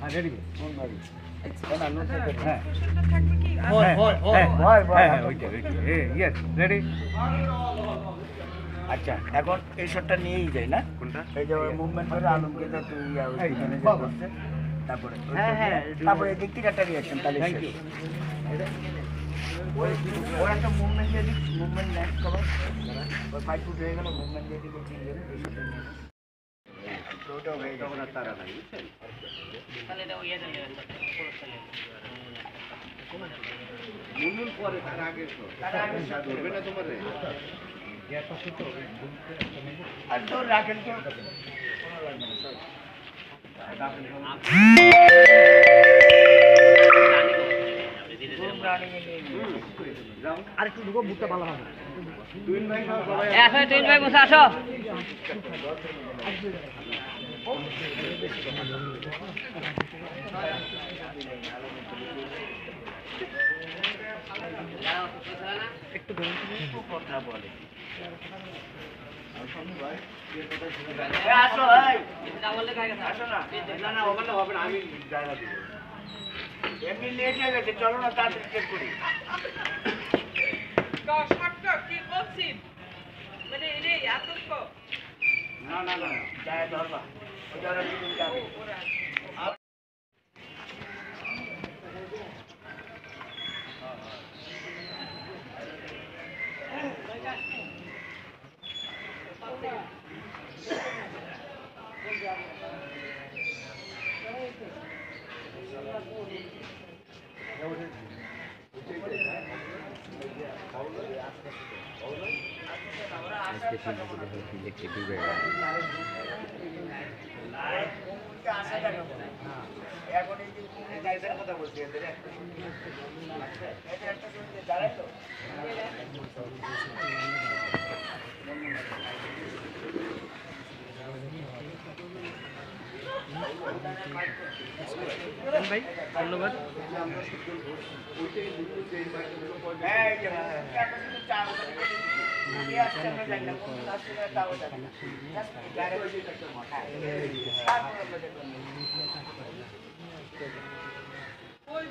ready কোন বাড়ি হ্যাঁ থাকবে কি ইয়েস রেডি আচ্ছা এখন এই শটটা নিয়েই যাই না কোনটা এই যে মুভমেন্ট করে আলমকে তো তুই ওইখানে যে করছে তারপরে হ্যাঁ, তারপরে এই দিক থেকে একটা রিঅ্যাকশন তাহলে থ্যাংক ইউ ওর একটা মুভমেন্ট দিয়ে দিক মুভমেন্ট নেক্সট করো ওই 5 ফুট হয়ে গেল মুভমেন্ট দিয়ে দিক তিন জন এই শটটা নিয়ে ওটাও হয়ে যাবে না তারা নাই বুঝছেন তাহলে এটা ইয়ে দিলে মুভমেন্ট পরে তার আগে ধরবে না তোমারে আর তো রাখেন তো আর একটু ঢুকো বুটটা ভালো হবে দুইন ভাই না সবাই এখন তিন ভাই বসে আসো একটু কথা বলে আসো আসো না না না ওখানে হবে না আমি জায়গা দিব এমনি লেট হয়ে গেছে চলো না তাড়াতাড়ি চেক করি কি বলছিস মানে রে আতঙ্ক না না না জায়গা ধরবা ওই জায়গা দিন যাবে এখন এই যে গাইডের কথা বলছি এদের একটা দাঁড়াই তো ভাই ধন্যবাদ ওই